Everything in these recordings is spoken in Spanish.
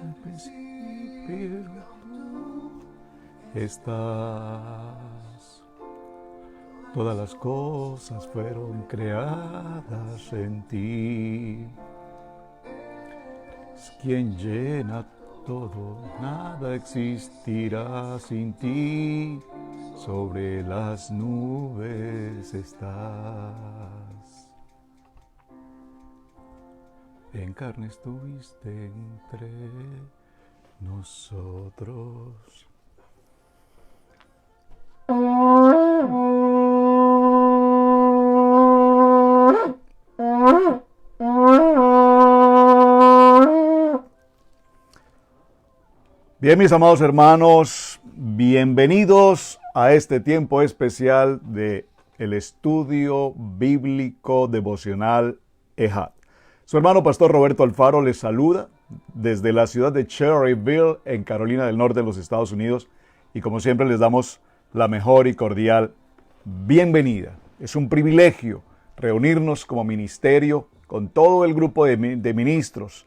el principio estás. Todas las cosas fueron creadas en ti. Es quien llena todo, nada existirá sin ti. Sobre las nubes estás. En carne estuviste entre nosotros. Bien, mis amados hermanos, bienvenidos a este tiempo especial de el estudio bíblico devocional EHAD. Su hermano pastor Roberto Alfaro les saluda desde la ciudad de Cherryville, en Carolina del Norte, en los Estados Unidos, y como siempre les damos la mejor y cordial bienvenida. Es un privilegio reunirnos como ministerio con todo el grupo de ministros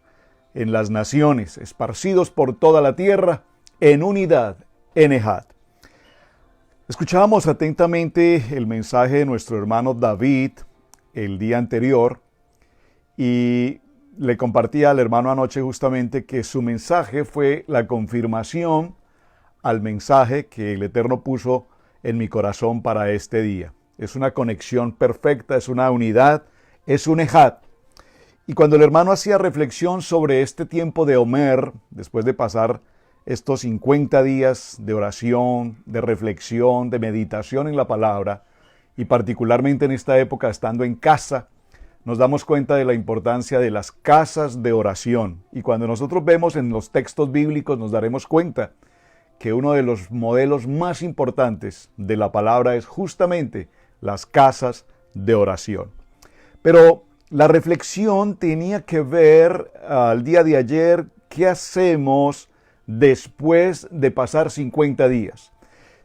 en las naciones, esparcidos por toda la tierra, en unidad, en EHAD. Escuchábamos atentamente el mensaje de nuestro hermano David el día anterior y le compartía al hermano anoche justamente que su mensaje fue la confirmación al mensaje que el Eterno puso en mi corazón para este día. Es una conexión perfecta, es una unidad, es un EHAD. Y cuando el hermano hacía reflexión sobre este tiempo de Omer, después de pasar estos 50 días de oración, de reflexión, de meditación en la palabra, y particularmente en esta época estando en casa, nos damos cuenta de la importancia de las casas de oración. Y cuando nosotros vemos en los textos bíblicos nos daremos cuenta que uno de los modelos más importantes de la palabra es justamente las casas de oración. Pero la reflexión tenía que ver al día de ayer, ¿qué hacemos después de pasar 50 días?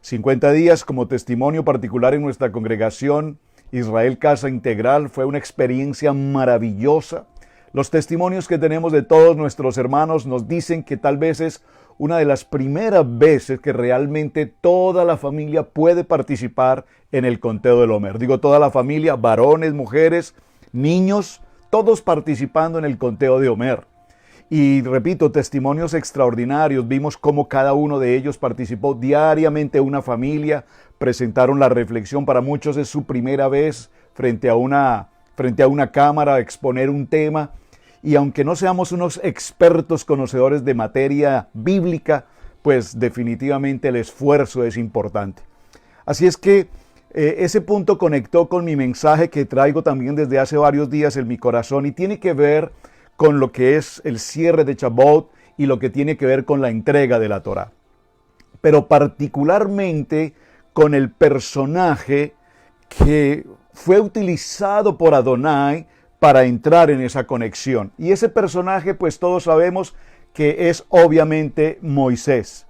50 días como testimonio particular en nuestra congregación Israel Casa Integral fue una experiencia maravillosa. Los testimonios que tenemos de todos nuestros hermanos nos dicen que tal vez es una de las primeras veces que realmente toda la familia puede participar en el conteo del Omer. Digo toda la familia, varones, mujeres, niños, todos participando en el conteo de Omer. Y repito, testimonios extraordinarios. Vimos cómo cada uno de ellos participó diariamente. Una familia presentaron la reflexión. Para muchos es su primera vez frente a una cámara a exponer un tema. Y aunque no seamos unos expertos conocedores de materia bíblica, pues definitivamente el esfuerzo es importante. Así es que ese punto conectó con mi mensaje que traigo también desde hace varios días en mi corazón y tiene que ver con lo que es el cierre de Shavuot y lo que tiene que ver con la entrega de la Torá. Pero particularmente con el personaje que fue utilizado por Adonai para entrar en esa conexión. Y ese personaje, pues todos sabemos que es obviamente Moisés.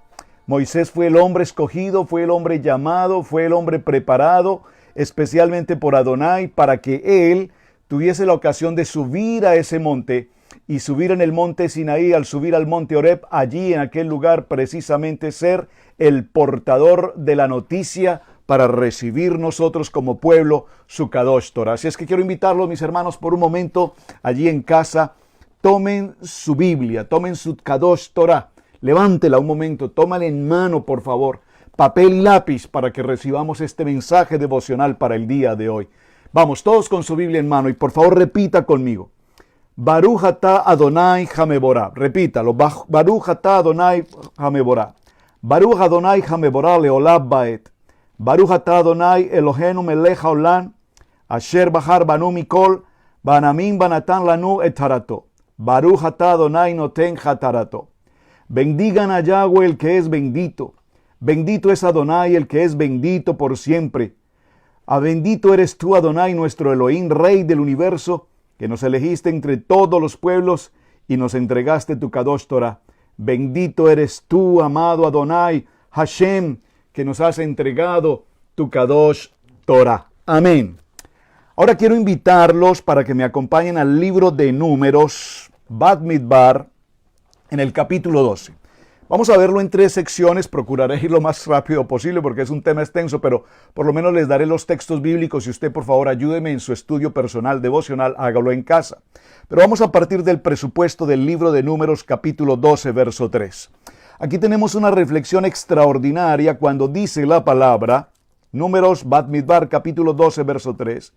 Moisés fue el hombre escogido, fue el hombre llamado, fue el hombre preparado, especialmente por Adonai, para que él tuviese la ocasión de subir a ese monte y subir en el monte Sinaí, al subir al monte Horeb, allí en aquel lugar precisamente ser el portador de la noticia para recibir nosotros como pueblo su Kadosh Torah. Así es que quiero invitarlos, mis hermanos, por un momento allí en casa, tomen su Biblia, tomen su Kadosh Torah, levántela un momento, tómala en mano, por favor, papel y lápiz para que recibamos este mensaje devocional para el día de hoy. Vamos, todos con su Biblia en mano y por favor repita conmigo. Baruch atah Adonai Hameborah. Repítalo. Baruch atah Adonai Hameborah. Baruch Adonai Hameborah leolam baet. Baruch atah Adonai Eloheinu melech haolam. Asher bahar banu mikol. Banamim banatan lanu et harato. Baruch atah Adonai noten hatarato. Bendigan a Yahweh el que es bendito. Bendito es Adonai el que es bendito por siempre. Bendito eres tú, Adonai, nuestro Elohim, Rey del universo, que nos elegiste entre todos los pueblos y nos entregaste tu Kadosh Torah. Bendito eres tú, amado Adonai, Hashem, que nos has entregado tu Kadosh Torah. Amén. Ahora quiero invitarlos para que me acompañen al libro de Números, Bamidbar, en el capítulo 12. Vamos a verlo en 3 secciones, procuraré ir lo más rápido posible porque es un tema extenso, pero por lo menos les daré los textos bíblicos y usted por favor ayúdeme en su estudio personal devocional, hágalo en casa. Pero vamos a partir del presupuesto del libro de Números capítulo 12, verso 3. Aquí tenemos una reflexión extraordinaria cuando dice la palabra, Números Bamidbar capítulo 12, verso 3,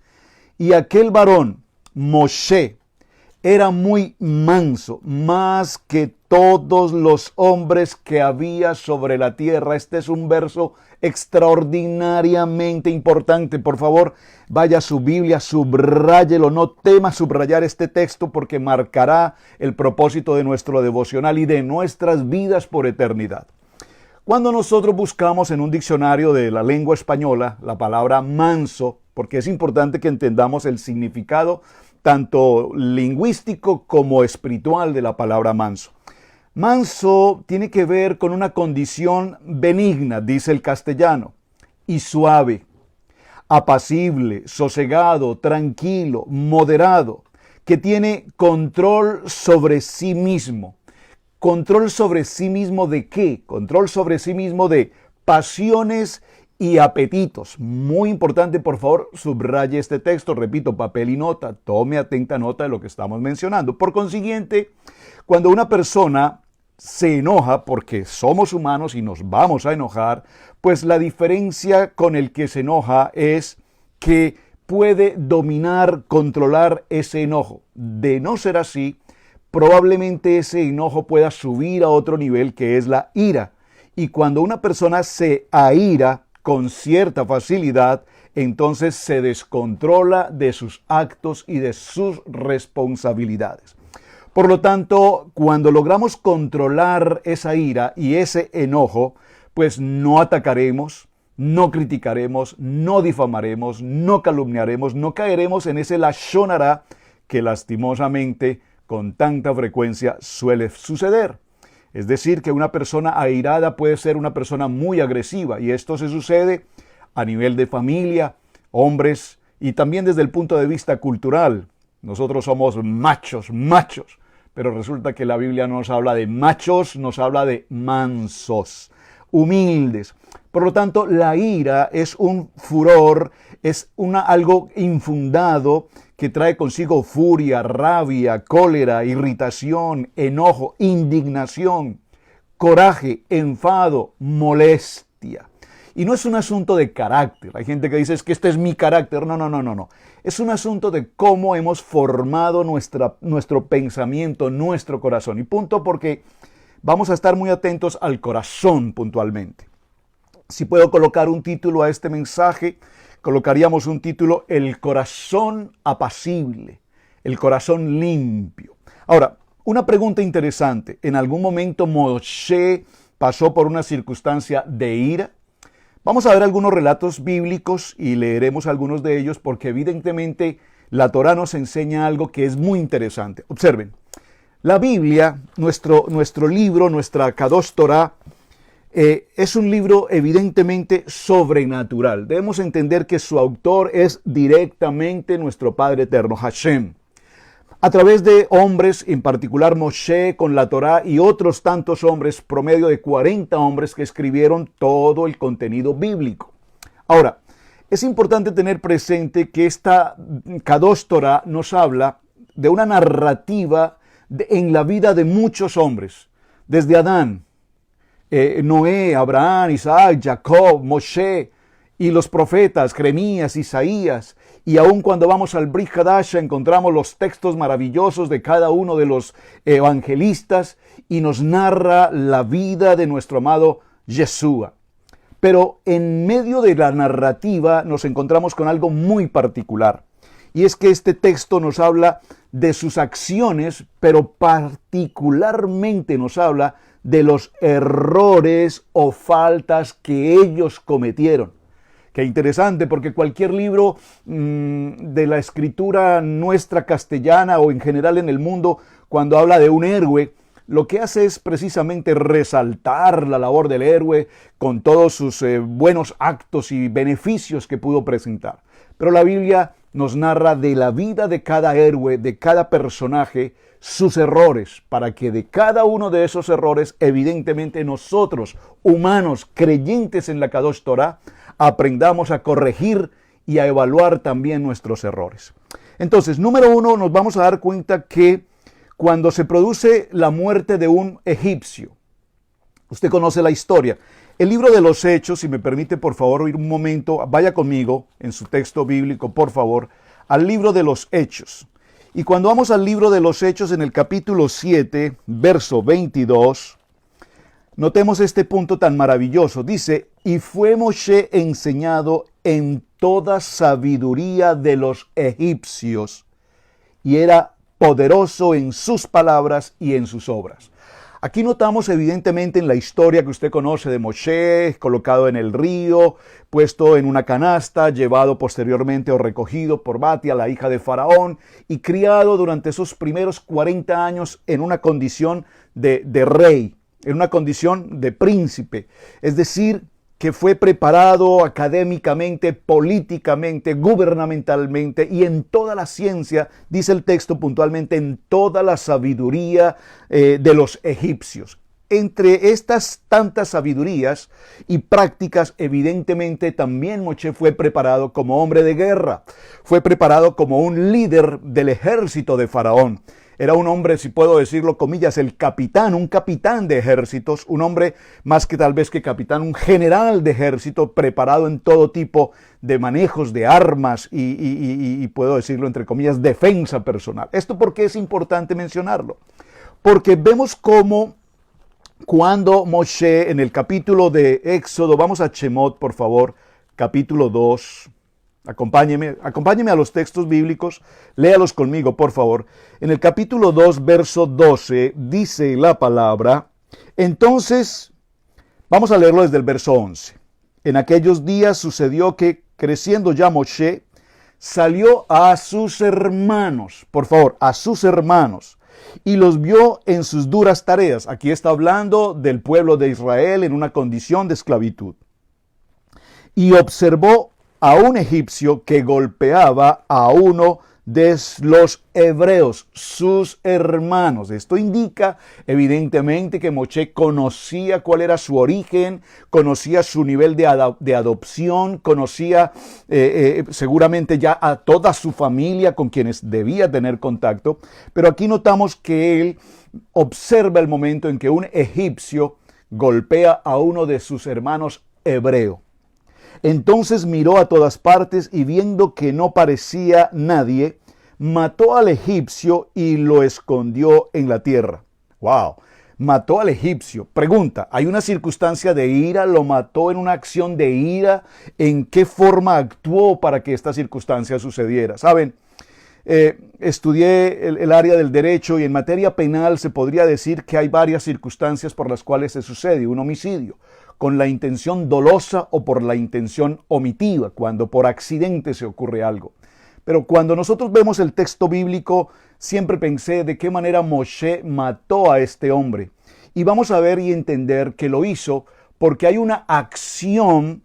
y aquel varón, Moshe, era muy manso, más que todos los hombres que había sobre la tierra. Este es un verso extraordinariamente importante. Por favor, vaya a su Biblia, subráyelo. No tema subrayar este texto porque marcará el propósito de nuestro devocional y de nuestras vidas por eternidad. Cuando nosotros buscamos en un diccionario de la lengua española la palabra manso, porque es importante que entendamos el significado tanto lingüístico como espiritual de la palabra manso. Manso tiene que ver con una condición benigna, dice el castellano, y suave, apacible, sosegado, tranquilo, moderado, que tiene control sobre sí mismo. ¿Control sobre sí mismo de qué? Control sobre sí mismo de pasiones y apetitos. Muy importante, por favor, subraye este texto, repito, papel y nota, tome atenta nota de lo que estamos mencionando. Por consiguiente, cuando una persona se enoja, porque somos humanos y nos vamos a enojar, pues la diferencia con el que se enoja es que puede dominar, controlar ese enojo. De no ser así, probablemente ese enojo pueda subir a otro nivel que es la ira. Y cuando una persona se aira con cierta facilidad, entonces se descontrola de sus actos y de sus responsabilidades. Por lo tanto, cuando logramos controlar esa ira y ese enojo, pues no atacaremos, no criticaremos, no difamaremos, no calumniaremos, no caeremos en ese lashon hara que lastimosamente con tanta frecuencia suele suceder. Es decir, que una persona airada puede ser una persona muy agresiva y esto se sucede a nivel de familia, hombres y también desde el punto de vista cultural. Nosotros somos machos, pero resulta que la Biblia no nos habla de machos, nos habla de mansos, humildes. Por lo tanto, la ira es un furor, es algo infundado que trae consigo furia, rabia, cólera, irritación, enojo, indignación, coraje, enfado, molestia. Y no es un asunto de carácter. Hay gente que dice, es que este es mi carácter. No. Es un asunto de cómo hemos formado nuestro pensamiento, nuestro corazón. Y punto, porque vamos a estar muy atentos al corazón puntualmente. Si puedo colocar un título a este mensaje, colocaríamos un título, El corazón apacible, el corazón limpio. Ahora, una pregunta interesante. ¿En algún momento Moshe pasó por una circunstancia de ira? Vamos a ver algunos relatos bíblicos y leeremos algunos de ellos porque evidentemente la Torá nos enseña algo que es muy interesante. Observen, la Biblia, nuestro libro, nuestra Kadosh Torah, es un libro evidentemente sobrenatural. Debemos entender que su autor es directamente nuestro Padre Eterno, Hashem. A través de hombres, en particular Moshe con la Torá y otros tantos hombres, promedio de 40 hombres que escribieron todo el contenido bíblico. Ahora, es importante tener presente que esta Kadosh Torah nos habla de una narrativa en la vida de muchos hombres, desde Adán, Noé, Abraham, Isaac, Jacob, Moshe y los profetas, Jeremías, Isaías, y aun cuando vamos al Brit Hadash encontramos los textos maravillosos de cada uno de los evangelistas y nos narra la vida de nuestro amado Yeshua. Pero en medio de la narrativa nos encontramos con algo muy particular, y es que este texto nos habla de sus acciones, pero particularmente nos habla de los errores o faltas que ellos cometieron. Qué interesante, porque cualquier libro de la escritura nuestra castellana o en general en el mundo, cuando habla de un héroe, lo que hace es precisamente resaltar la labor del héroe con todos sus buenos actos y beneficios que pudo presentar. Pero la Biblia nos narra de la vida de cada héroe, de cada personaje, sus errores, para que de cada uno de esos errores, evidentemente nosotros, humanos, creyentes en la Kadosh Torah, aprendamos a corregir y a evaluar también nuestros errores. Entonces, número uno, nos vamos a dar cuenta que cuando se produce la muerte de un egipcio, usted conoce la historia. El libro de los Hechos, si me permite por favor oír un momento, vaya conmigo en su texto bíblico, por favor, al libro de los Hechos. Y cuando vamos al libro de los Hechos en el capítulo 7, verso 22, notemos este punto tan maravilloso. Dice, y fue Moshe enseñado en toda sabiduría de los egipcios, y era poderoso en sus palabras y en sus obras. Aquí notamos evidentemente en la historia que usted conoce de Moshe, colocado en el río, puesto en una canasta, llevado posteriormente o recogido por Batia, la hija de Faraón, y criado durante esos primeros 40 años en una condición de rey, en una condición de príncipe. Es decir, que fue preparado académicamente, políticamente, gubernamentalmente y en toda la ciencia, dice el texto puntualmente, en toda la sabiduría de los egipcios. Entre estas tantas sabidurías y prácticas, evidentemente también Moshe fue preparado como hombre de guerra, fue preparado como un líder del ejército de Faraón. Era un hombre, si puedo decirlo, comillas, el capitán, un capitán de ejércitos, un hombre más que tal vez que capitán, un general de ejército preparado en todo tipo de manejos de armas y puedo decirlo entre comillas, defensa personal. ¿Esto por qué es importante mencionarlo? Porque vemos cómo cuando Moshe en el capítulo de Éxodo, vamos a Shemot por favor, capítulo 2, Acompáñeme a los textos bíblicos, léalos conmigo, por favor. En el capítulo 2, verso 12, dice la palabra, entonces, vamos a leerlo desde el verso 11. En aquellos días sucedió que, creciendo ya Moshe, salió a sus hermanos, por favor, a sus hermanos, y los vio en sus duras tareas. Aquí está hablando del pueblo de Israel en una condición de esclavitud. Y observó a un egipcio que golpeaba a uno de los hebreos, sus hermanos. Esto indica evidentemente que Moshe conocía cuál era su origen, conocía su nivel de adopción, conocía seguramente ya a toda su familia con quienes debía tener contacto, pero aquí notamos que él observa el momento en que un egipcio golpea a uno de sus hermanos hebreo. Entonces miró a todas partes y viendo que no parecía nadie, mató al egipcio y lo escondió en la tierra. ¡Wow! Mató al egipcio. Pregunta, ¿hay una circunstancia de ira? ¿Lo mató en una acción de ira? ¿En qué forma actuó para que esta circunstancia sucediera? ¿Saben? Estudié el área del derecho y en materia penal se podría decir que hay varias circunstancias por las cuales se sucede un homicidio. Con la intención dolosa o por la intención omitiva, cuando por accidente se ocurre algo. Pero cuando nosotros vemos el texto bíblico, siempre pensé de qué manera Moshe mató a este hombre. Y vamos a ver y entender que lo hizo porque hay una acción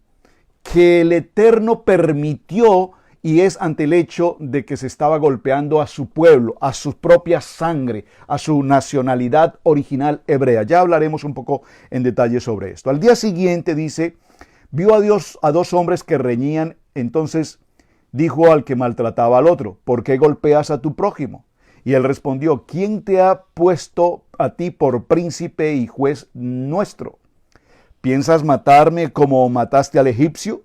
que el Eterno permitió y es ante el hecho de que se estaba golpeando a su pueblo, a su propia sangre, a su nacionalidad original hebrea. Ya hablaremos un poco en detalle sobre esto. Al día siguiente dice, vio a dos hombres que reñían, entonces dijo al que maltrataba al otro, ¿por qué golpeas a tu prójimo? Y él respondió, ¿quién te ha puesto a ti por príncipe y juez nuestro? ¿Piensas matarme como mataste al egipcio?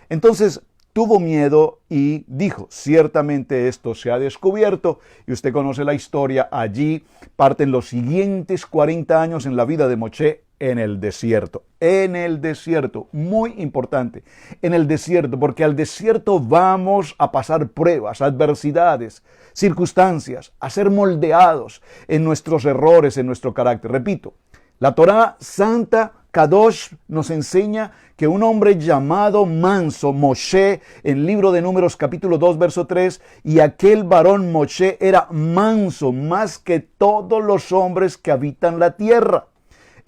Entonces tuvo miedo y dijo, ciertamente esto se ha descubierto, y usted conoce la historia, allí parten los siguientes 40 años en la vida de Moshe en el desierto. En el desierto, muy importante, en el desierto, porque al desierto vamos a pasar pruebas, adversidades, circunstancias, a ser moldeados en nuestros errores, en nuestro carácter. Repito, la Torá Santa Kadosh nos enseña que un hombre llamado Manso, Moshe, en el libro de Números capítulo 2, verso 3, y aquel varón Moshe era manso más que todos los hombres que habitan la tierra.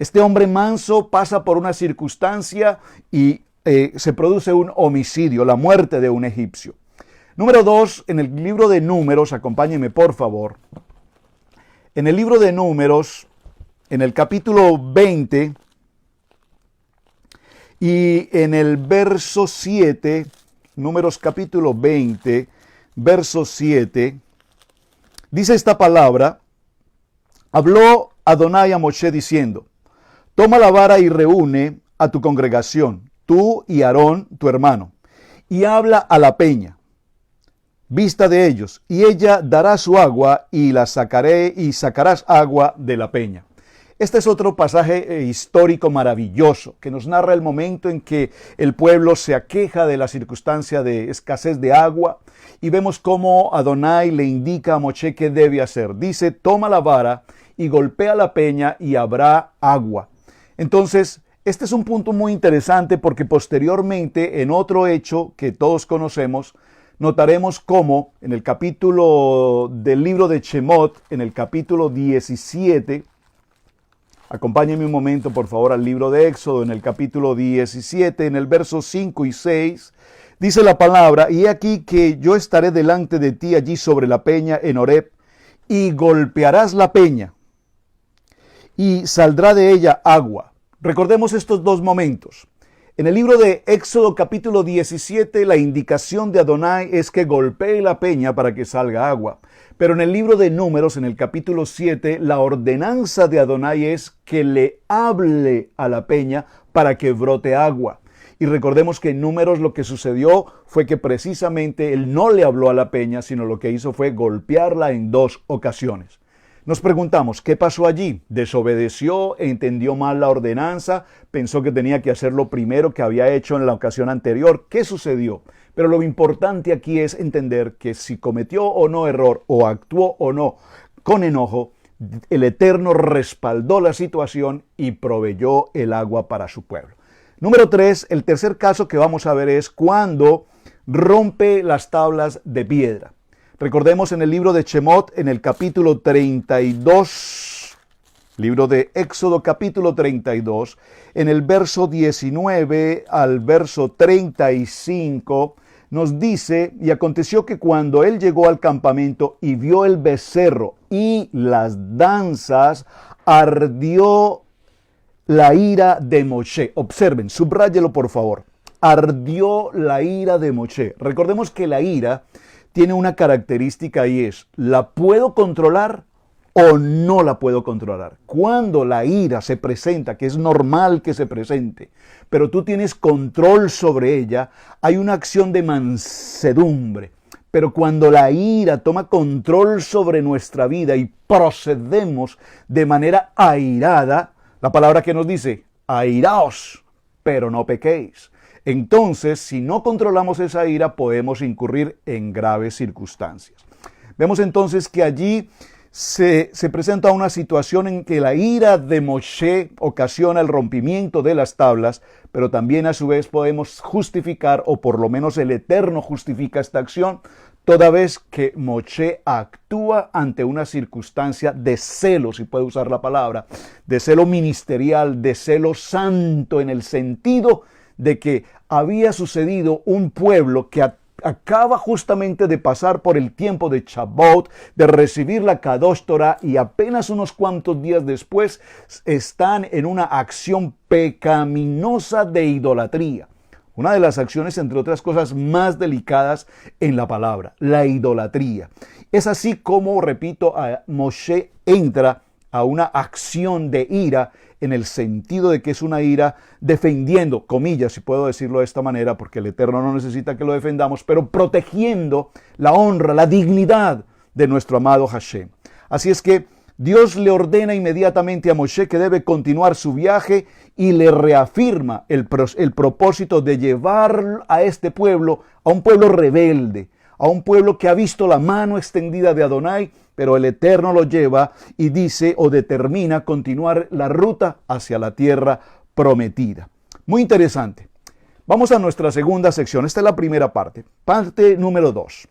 Este hombre manso pasa por una circunstancia y se produce un homicidio, la muerte de un egipcio. Número 2, en el libro de Números, acompáñenme por favor. En el libro de Números, en el capítulo 20 y en el verso 7, Números capítulo 20, verso 7, dice esta palabra: habló Adonai a Moshe diciendo: toma la vara y reúne a tu congregación, tú y Aarón, tu hermano, y habla a la peña, vista de ellos, y ella dará su agua, y la sacaré, y sacarás agua de la peña. Este es otro pasaje histórico maravilloso que nos narra el momento en que el pueblo se aqueja de la circunstancia de escasez de agua, y vemos cómo Adonai le indica a Moshe qué debe hacer. Dice: toma la vara y golpea la peña y habrá agua. Entonces, este es un punto muy interesante porque posteriormente, en otro hecho que todos conocemos, notaremos cómo en el capítulo del libro de Shemot, en el capítulo 17, acompáñenme un momento por favor al libro de Éxodo, en el capítulo 17, en el verso 5 y 6, dice la palabra: y he aquí que yo estaré delante de ti allí sobre la peña en Horeb, y golpearás la peña, y saldrá de ella agua. Recordemos estos dos momentos. En el libro de Éxodo capítulo 17, la indicación de Adonai es que golpee la peña para que salga agua. Pero en el libro de Números, en el capítulo 7, la ordenanza de Adonai es que le hable a la peña para que brote agua. Y recordemos que en Números lo que sucedió fue que precisamente él no le habló a la peña, sino lo que hizo fue golpearla en dos ocasiones. Nos preguntamos, ¿qué pasó allí? ¿Desobedeció? ¿Entendió mal la ordenanza? ¿Pensó que tenía que hacer lo primero que había hecho en la ocasión anterior? ¿Qué sucedió? Pero lo importante aquí es entender que si cometió o no error, o actuó o no con enojo, el Eterno respaldó la situación y proveyó el agua para su pueblo. Número 3, el tercer caso que vamos a ver es cuando rompe las tablas de piedra. Recordemos en el libro de Shemot, en el capítulo 32, libro de Éxodo capítulo 32, en el verso 19 al verso 35, nos dice: y aconteció que cuando él llegó al campamento y vio el becerro y las danzas, ardió la ira de Moshe. Observen, subráyelo por favor. Ardió la ira de Moshe. Recordemos que la ira tiene una característica y es: ¿la puedo controlar o no la puedo controlar? Cuando la ira se presenta, que es normal que se presente, pero tú tienes control sobre ella, hay una acción de mansedumbre. Pero cuando la ira toma control sobre nuestra vida y procedemos de manera airada, la palabra que nos dice: airaos, pero no pequéis. Entonces, si no controlamos esa ira, podemos incurrir en graves circunstancias. Vemos entonces que allí se presenta una situación en que la ira de Moshe ocasiona el rompimiento de las tablas, pero también a su vez podemos justificar, o por lo menos el Eterno justifica esta acción, toda vez que Moshe actúa ante una circunstancia de celo, si puede usar la palabra, de celo ministerial, de celo santo, en el sentido de que había sucedido un pueblo que acaba justamente de pasar por el tiempo de Shavuot, de recibir la Kadosh Torah, y apenas unos cuantos días después están en una acción pecaminosa de idolatría. Una de las acciones, entre otras cosas, más delicadas en la palabra, la idolatría. Es así como, repito, Moshe entra a una acción de ira, en el sentido de que es una ira defendiendo, comillas, si puedo decirlo de esta manera, porque el Eterno no necesita que lo defendamos, pero protegiendo la honra, la dignidad de nuestro amado Hashem. Así es que Dios le ordena inmediatamente a Moshe que debe continuar su viaje y le reafirma el propósito de llevar a este pueblo, a un pueblo rebelde, a un pueblo que ha visto la mano extendida de Adonai, pero el Eterno lo lleva y dice o determina continuar la ruta hacia la tierra prometida. Muy interesante. Vamos a nuestra segunda sección. Esta es la primera parte. Parte número 2.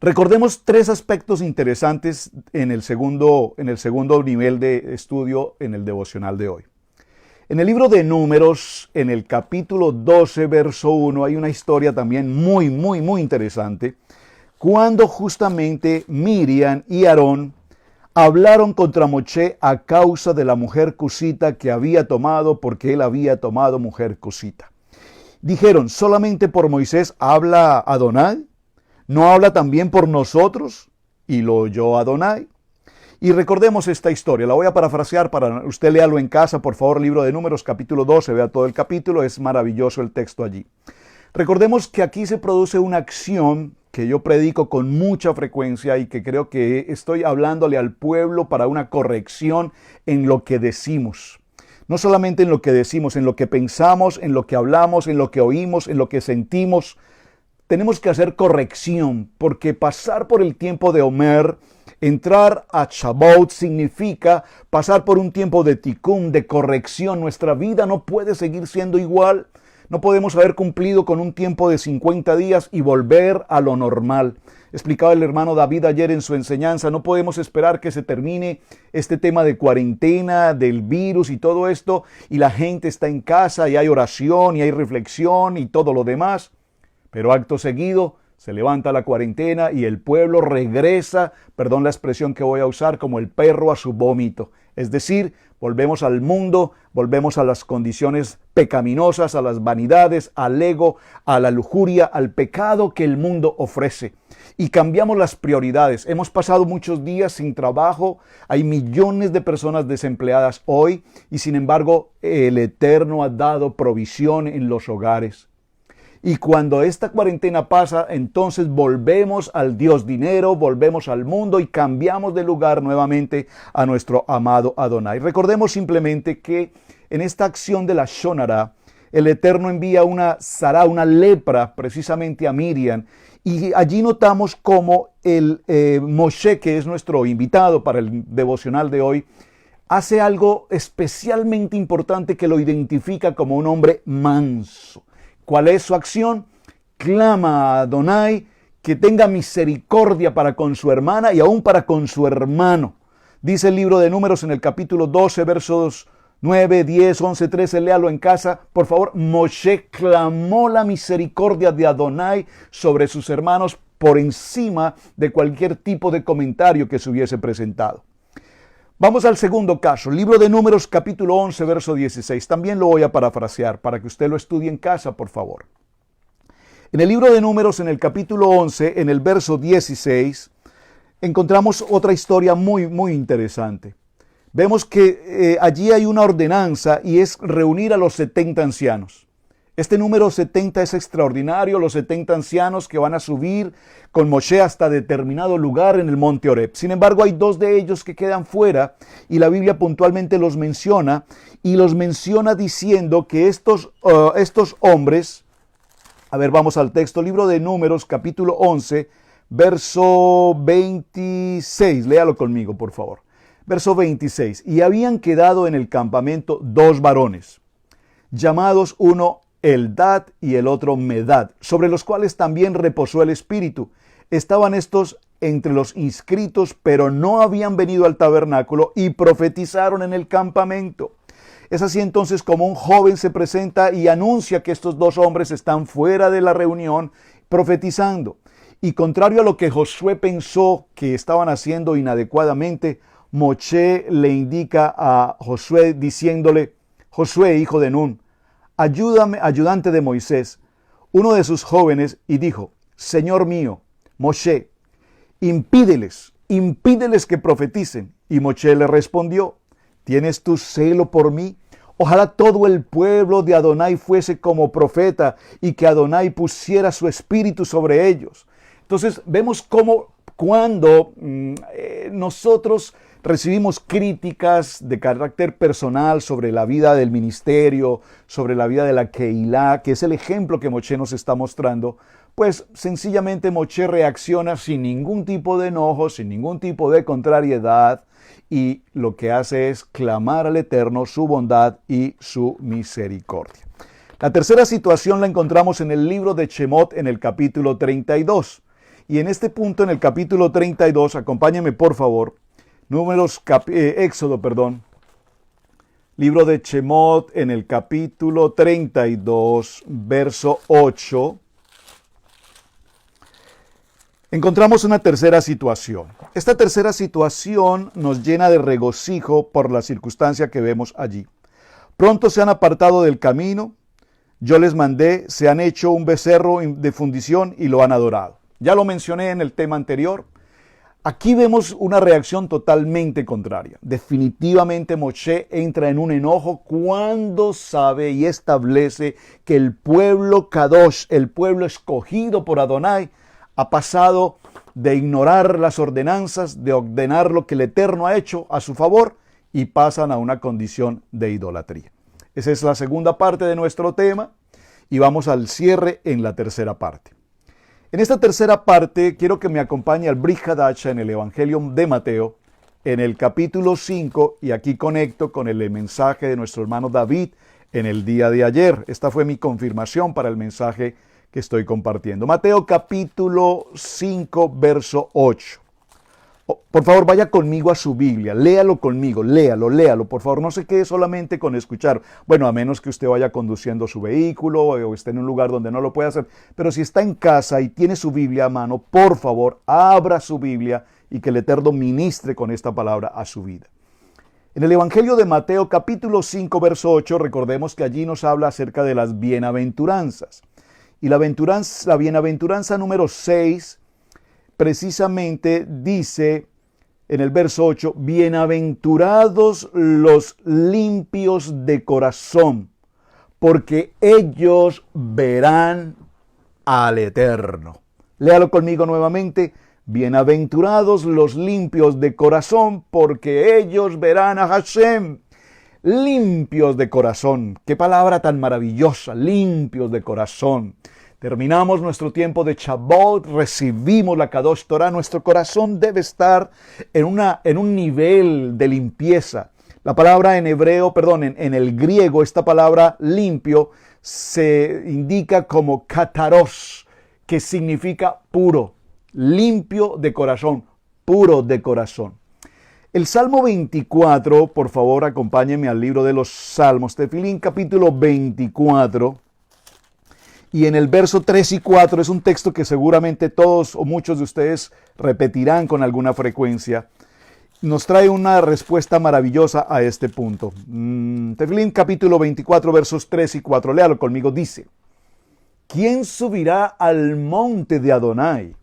Recordemos tres aspectos interesantes en el segundo nivel de estudio en el devocional de hoy. En el libro de Números, en el capítulo 12, verso 1, hay una historia también muy interesante, cuando justamente Miriam y Aarón hablaron contra Moshe a causa de la mujer cusita que había tomado, porque él había tomado mujer cusita. Dijeron, ¿solamente por Moisés habla Adonai? ¿No habla también por nosotros? Y lo oyó Adonai. Y recordemos esta historia, la voy a parafrasear para usted léalo en casa, por favor, libro de Números, capítulo 12, vea todo el capítulo, es maravilloso el texto allí. Recordemos que aquí se produce una acción que yo predico con mucha frecuencia y que creo que estoy hablándole al pueblo para una corrección en lo que decimos. No solamente en lo que decimos, en lo que pensamos, en lo que hablamos, en lo que oímos, en lo que sentimos. Tenemos que hacer corrección, porque pasar por el tiempo de Omer, entrar a Shavuot, significa pasar por un tiempo de tikkun, de corrección. Nuestra vida no puede seguir siendo igual. No podemos haber cumplido con un tiempo de 50 días y volver a lo normal. Explicaba el hermano David ayer en su enseñanza, no podemos esperar que se termine este tema de cuarentena, del virus y todo esto, y la gente está en casa y hay oración y hay reflexión y todo lo demás. Pero acto seguido se levanta la cuarentena y el pueblo regresa, perdón la expresión que voy a usar, como el perro a su vómito. Es decir, volvemos al mundo, volvemos a las condiciones pecaminosas, a las vanidades, al ego, a la lujuria, al pecado que el mundo ofrece. Y cambiamos las prioridades. Hemos pasado muchos días sin trabajo, hay millones de personas desempleadas hoy y sin embargo el Eterno ha dado provisión en los hogares. Y cuando esta cuarentena pasa, entonces volvemos al Dios dinero, volvemos al mundo y cambiamos de lugar nuevamente a nuestro amado Adonai. Recordemos simplemente que en esta acción de la Shonara, el Eterno envía una Sará, una lepra, precisamente a Miriam, y allí notamos cómo el Moshe, que es nuestro invitado para el devocional de hoy, hace algo especialmente importante que lo identifica como un hombre manso. ¿Cuál es su acción? Clama a Adonai que tenga misericordia para con su hermana y aún para con su hermano. Dice el libro de Números en el capítulo 12, versos 9, 10, 11, 13, léalo en casa. Por favor, Moshe clamó la misericordia de Adonai sobre sus hermanos por encima de cualquier tipo de comentario que se hubiese presentado. Vamos al segundo caso, libro de Números capítulo 11, verso 16. También lo voy a parafrasear para que usted lo estudie en casa, por favor. En el libro de Números, en el capítulo 11, en el verso 16, encontramos otra historia muy interesante. Vemos que allí hay una ordenanza y es reunir a los 70 ancianos. Este número 70 es extraordinario, los 70 ancianos que van a subir con Moshe hasta determinado lugar en el monte Horeb. Sin embargo, hay dos de ellos que quedan fuera y la Biblia puntualmente los menciona y los menciona diciendo que estos hombres, vamos al texto, libro de Números, capítulo 11, verso 26, léalo conmigo, por favor. Verso 26, y habían quedado en el campamento dos varones, llamados uno Eldad y el otro Medad, sobre los cuales también reposó el Espíritu. Estaban estos entre los inscritos, pero no habían venido al tabernáculo y profetizaron en el campamento. Es así entonces como un joven se presenta y anuncia que estos dos hombres están fuera de la reunión profetizando. Y contrario a lo que Josué pensó que estaban haciendo inadecuadamente, Moshe le indica a Josué diciéndole: Josué, hijo de Nun, ayúdame, ayudante de Moisés, uno de sus jóvenes, y dijo: Señor mío, Moshe, impídeles que profeticen. Y Moshe le respondió: ¿tienes tú celo por mí? Ojalá todo el pueblo de Adonai fuese como profeta y que Adonai pusiera su espíritu sobre ellos. Entonces vemos cómo cuando nosotros recibimos críticas de carácter personal sobre la vida del ministerio, sobre la vida de la Keilah, que es el ejemplo que Moshe nos está mostrando, pues sencillamente Moshe reacciona sin ningún tipo de enojo, sin ningún tipo de contrariedad, y lo que hace es clamar al Eterno su bondad y su misericordia. La tercera situación la encontramos en el libro de Shemot en el capítulo 32. Y en este punto, en el capítulo 32, acompáñenme por favor, Éxodo, libro de Shemot en el capítulo 32, verso 8. Encontramos una tercera situación. Esta tercera situación nos llena de regocijo por la circunstancia que vemos allí. Pronto se han apartado del camino, yo les mandé, se han hecho un becerro de fundición y lo han adorado. Ya lo mencioné en el tema anterior. Aquí vemos una reacción totalmente contraria. Definitivamente Moshe entra en un enojo cuando sabe y establece que el pueblo Kadosh, el pueblo escogido por Adonai, ha pasado de ignorar las ordenanzas, de ordenar lo que el Eterno ha hecho a su favor y pasan a una condición de idolatría. Esa es la segunda parte de nuestro tema y vamos al cierre en la tercera parte. En esta tercera parte quiero que me acompañe al Brit Hadash en el Evangelio de Mateo, en el capítulo 5, y aquí conecto con el mensaje de nuestro hermano David en el día de ayer. Esta fue mi confirmación para el mensaje que estoy compartiendo. Mateo capítulo 5, verso 8. Por favor, vaya conmigo a su Biblia, léalo conmigo, léalo, por favor, no se quede solamente con escuchar. Bueno, a menos que usted vaya conduciendo su vehículo o esté en un lugar donde no lo puede hacer, pero si está en casa y tiene su Biblia a mano, por favor, abra su Biblia y que el Eterno ministre con esta palabra a su vida. En el Evangelio de Mateo capítulo 5, verso 8, recordemos que allí nos habla acerca de las bienaventuranzas. Y la bienaventuranza número 6, precisamente dice en el verso 8, bienaventurados los limpios de corazón, porque ellos verán al Eterno. Léalo conmigo nuevamente, bienaventurados los limpios de corazón, porque ellos verán a Hashem. Limpios de corazón, qué palabra tan maravillosa, limpios de corazón. Terminamos nuestro tiempo de Shabbat, recibimos la Kadosh Torah, nuestro corazón debe estar en un nivel de limpieza. La palabra en el griego, esta palabra limpio se indica como kataros, que significa puro, limpio de corazón, puro de corazón. El Salmo 24, por favor, acompáñenme al libro de los Salmos, Tefilín capítulo 24. Y en el verso 3 y 4 es un texto que seguramente todos o muchos de ustedes repetirán con alguna frecuencia. Nos trae una respuesta maravillosa a este punto. Tefilín capítulo 24 versos 3 y 4. Léalo conmigo. Dice, ¿quién subirá al monte de Adonai?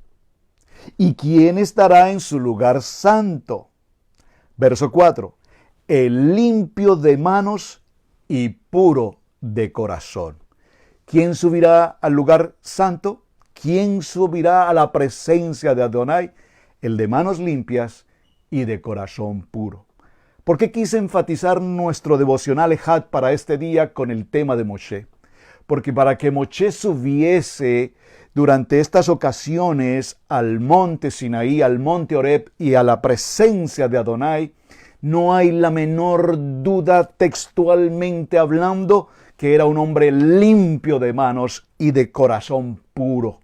¿Y quién estará en su lugar santo? Verso 4. El limpio de manos y puro de corazón. ¿Quién subirá al lugar santo? ¿Quién subirá a la presencia de Adonai? El de manos limpias y de corazón puro. ¿Por qué quise enfatizar nuestro devocional Ejad para este día con el tema de Moshe? Porque para que Moshe subiese durante estas ocasiones al monte Sinaí, al monte Horeb y a la presencia de Adonai, no hay la menor duda textualmente hablando que era un hombre limpio de manos y de corazón puro.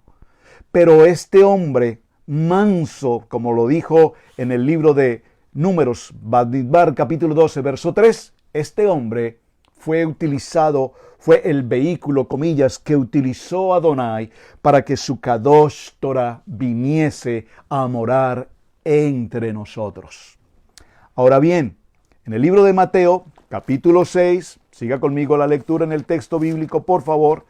Pero este hombre manso, como lo dijo en el libro de Números, Bamidbar, capítulo 12, verso 3, este hombre fue el vehículo, comillas, que utilizó Adonai para que su Kadosh Torah viniese a morar entre nosotros. Ahora bien, en el libro de Mateo, capítulo 6, siga conmigo la lectura en el texto bíblico, por favor.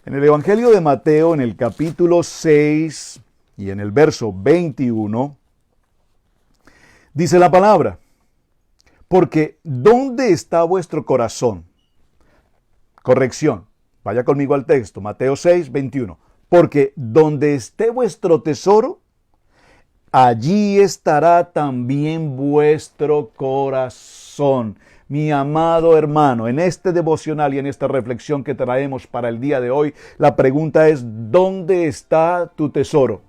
En el Evangelio de Mateo, en el capítulo 6 y en el verso 21, dice la palabra, porque ¿dónde está vuestro corazón? Corrección, vaya conmigo al texto, Mateo 6, 21. Porque donde esté vuestro tesoro, allí estará también vuestro corazón. Mi amado hermano, en este devocional y en esta reflexión que traemos para el día de hoy, la pregunta es, ¿dónde está tu tesoro?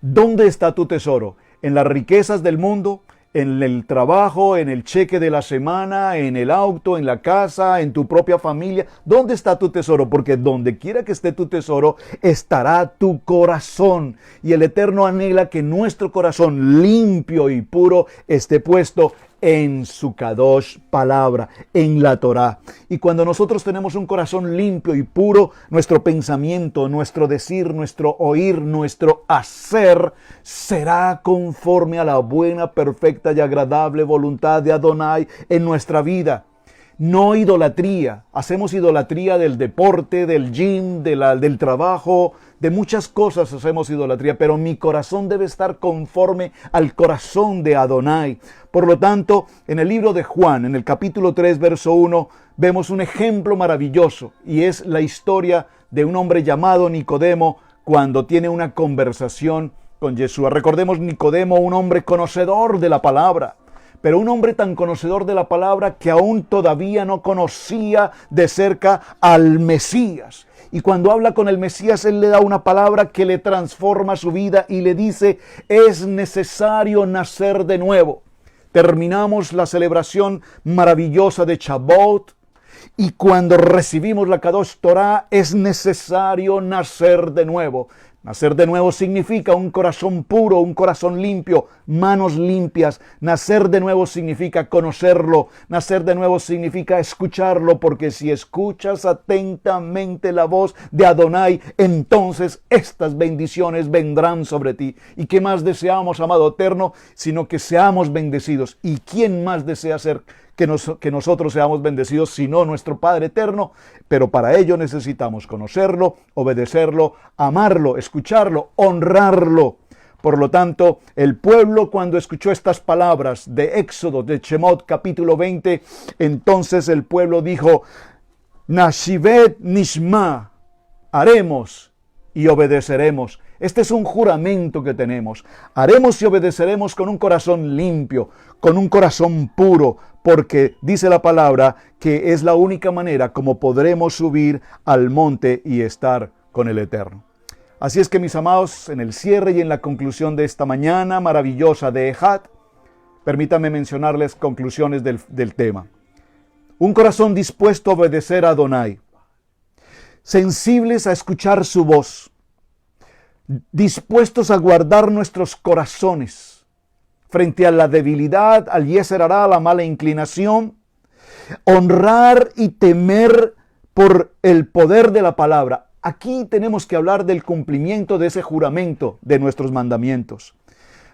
¿Dónde está tu tesoro? ¿En las riquezas del mundo? ¿En el trabajo? ¿En el cheque de la semana? ¿En el auto? ¿En la casa? ¿En tu propia familia? ¿Dónde está tu tesoro? Porque donde quiera que esté tu tesoro, estará tu corazón. Y el Eterno anhela que nuestro corazón limpio y puro esté puesto en su Kadosh palabra, en la Torá. Y cuando nosotros tenemos un corazón limpio y puro, nuestro pensamiento, nuestro decir, nuestro oír, nuestro hacer será conforme a la buena, perfecta y agradable voluntad de Adonai en nuestra vida. No idolatría. Hacemos idolatría del deporte, del gym, del trabajo, de muchas cosas hacemos idolatría, pero mi corazón debe estar conforme al corazón de Adonai. Por lo tanto, en el libro de Juan, en el capítulo 3, verso 1, vemos un ejemplo maravilloso, y es la historia de un hombre llamado Nicodemo cuando tiene una conversación con Yeshua. Recordemos Nicodemo, un hombre conocedor de la palabra, pero un hombre tan conocedor de la palabra que aún todavía no conocía de cerca al Mesías. Y cuando habla con el Mesías, él le da una palabra que le transforma su vida y le dice: es necesario nacer de nuevo. Terminamos la celebración maravillosa de Shavuot, y cuando recibimos la Kadosh Torah, es necesario nacer de nuevo. Nacer de nuevo significa un corazón puro, un corazón limpio, manos limpias. Nacer de nuevo significa conocerlo. Nacer de nuevo significa escucharlo, porque si escuchas atentamente la voz de Adonai, entonces estas bendiciones vendrán sobre ti. ¿Y qué más deseamos, amado eterno, sino que seamos bendecidos? ¿Y quién más desea ser que nosotros seamos bendecidos, sino nuestro Padre eterno? Pero para ello necesitamos conocerlo, obedecerlo, amarlo, escucharlo, honrarlo. Por lo tanto, el pueblo, cuando escuchó estas palabras de Éxodo, de Shemot capítulo 20, entonces el pueblo dijo: Nashivet Nishma, haremos y obedeceremos. Este es un juramento que tenemos. Haremos y obedeceremos con un corazón limpio, con un corazón puro, porque dice la palabra que es la única manera como podremos subir al monte y estar con el Eterno. Así es que, mis amados, en el cierre y en la conclusión de esta mañana maravillosa de Ejat, permítanme mencionarles conclusiones del tema. Un corazón dispuesto a obedecer a Adonai, sensibles a escuchar su voz, dispuestos a guardar nuestros corazones frente a la debilidad, al Yeser Hará, a la mala inclinación, honrar y temer por el poder de la palabra. Aquí tenemos que hablar del cumplimiento de ese juramento de nuestros mandamientos.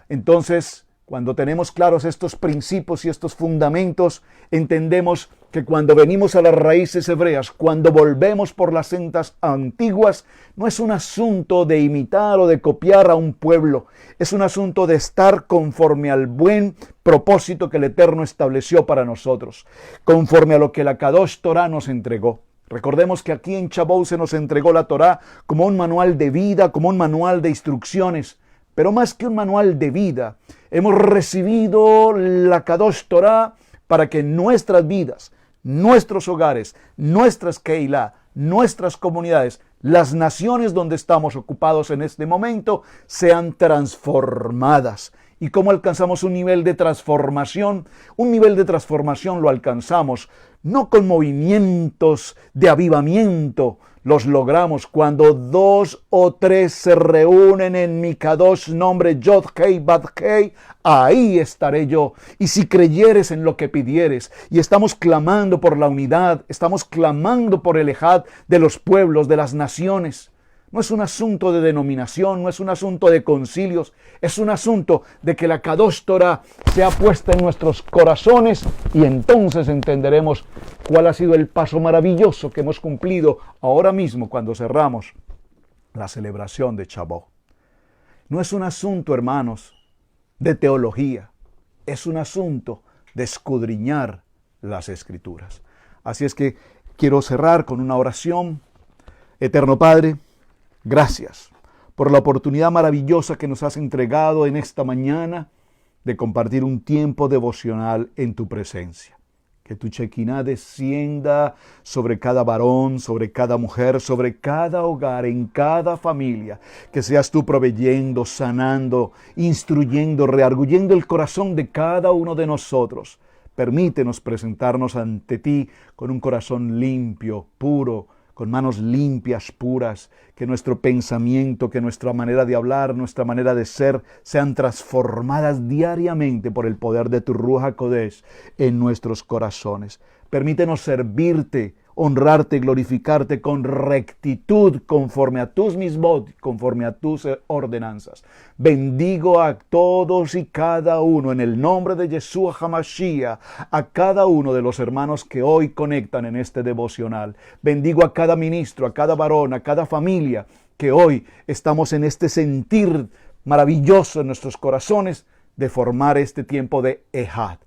Entonces, cuando tenemos claros estos principios y estos fundamentos, entendemos que cuando venimos a las raíces hebreas, cuando volvemos por las sendas antiguas, no es un asunto de imitar o de copiar a un pueblo, es un asunto de estar conforme al buen propósito que el Eterno estableció para nosotros, conforme a lo que la Kadosh Torah nos entregó. Recordemos que aquí en Shavuot se nos entregó la Torah como un manual de vida, como un manual de instrucciones, pero más que un manual de vida, hemos recibido la Kadosh Torah para que nuestras vidas, nuestros hogares, nuestras Keilah, nuestras comunidades, las naciones donde estamos ocupados en este momento, sean transformadas. ¿Y cómo alcanzamos un nivel de transformación? Un nivel de transformación lo alcanzamos no con movimientos de avivamiento, los logramos cuando 2 o 3 se reúnen en mi Kadosh nombre, Yod Hei Bad Hei, ahí estaré yo. Y si creyeres en lo que pidieres, y estamos clamando por la unidad, estamos clamando por el Ejad de los pueblos, de las naciones. No es un asunto de denominación, no es un asunto de concilios, es un asunto de que la Kadosh Torah sea puesta en nuestros corazones, y entonces entenderemos cuál ha sido el paso maravilloso que hemos cumplido ahora mismo cuando cerramos la celebración de Shavuot. No es un asunto, hermanos, de teología, es un asunto de escudriñar las Escrituras. Así es que quiero cerrar con una oración. Eterno Padre, gracias por la oportunidad maravillosa que nos has entregado en esta mañana de compartir un tiempo devocional en tu presencia. Que tu Shekinah descienda sobre cada varón, sobre cada mujer, sobre cada hogar, en cada familia. Que seas tú proveyendo, sanando, instruyendo, rearguyendo el corazón de cada uno de nosotros. Permítenos presentarnos ante ti con un corazón limpio, puro, con manos limpias, puras, que nuestro pensamiento, que nuestra manera de hablar, nuestra manera de ser, sean transformadas diariamente por el poder de tu Ruach HaKodesh en nuestros corazones. Permítenos servirte, honrarte, glorificarte con rectitud, conforme a tus misbot, conforme a tus ordenanzas. Bendigo a todos y cada uno en el nombre de Yeshua HaMashiach, a cada uno de los hermanos que hoy conectan en este devocional. Bendigo a cada ministro, a cada varón, a cada familia que hoy estamos en este sentir maravilloso en nuestros corazones de formar este tiempo de Ejad.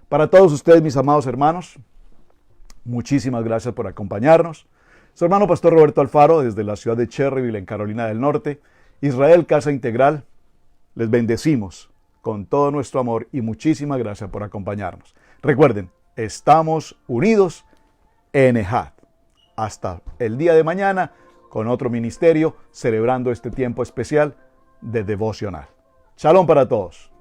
Para todos ustedes, mis amados hermanos, muchísimas gracias por acompañarnos. Su hermano Pastor Roberto Alfaro desde la ciudad de Cherryville en Carolina del Norte. Israel Casa Integral, les bendecimos con todo nuestro amor y muchísimas gracias por acompañarnos. Recuerden, estamos unidos en Ejad. Hasta el día de mañana con otro ministerio celebrando este tiempo especial de devocional. Shalom para todos.